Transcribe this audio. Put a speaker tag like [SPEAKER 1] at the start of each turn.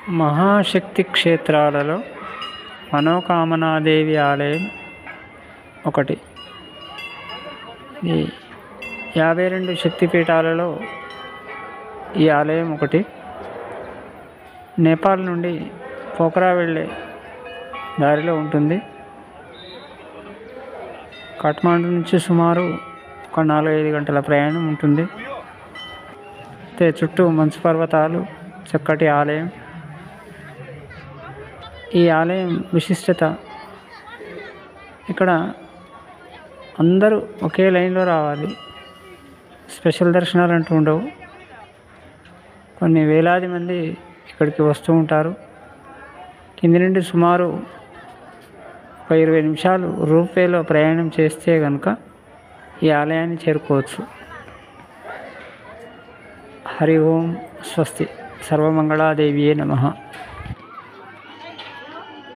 [SPEAKER 1] మహాశక్తి క్షేత్రాలలో మనోకామనాదేవి ఆలయం ఒకటి. ఈ 52 శక్తిపీఠాలలో ఈ ఆలయం ఒకటి. నేపాల్ నుండి పోఖరా వెళ్ళే దారిలో ఉంటుంది. కాఠ్మాండు నుంచి సుమారు ఒక 4-5 గంటల ప్రయాణం ఉంటుంది. అయితే చుట్టూ మంచు పర్వతాలు, చక్కటి ఆలయం. ఈ ఆలయం విశిష్టత, ఇక్కడ అందరూ ఒకే లైన్లో రావాలి. స్పెషల్ దర్శనాలు అంటూ ఉండవు. కొన్ని వేలాది మంది ఇక్కడికి వస్తూ ఉంటారు. కింది నుండి సుమారు ఒక 20 నిమిషాలు రూపేలో ప్రయాణం చేస్తే కనుక ఈ ఆలయాన్ని చేరుకోవచ్చు. హరి ఓం స్వస్తి. సర్వమంగళాదేవియే నమః.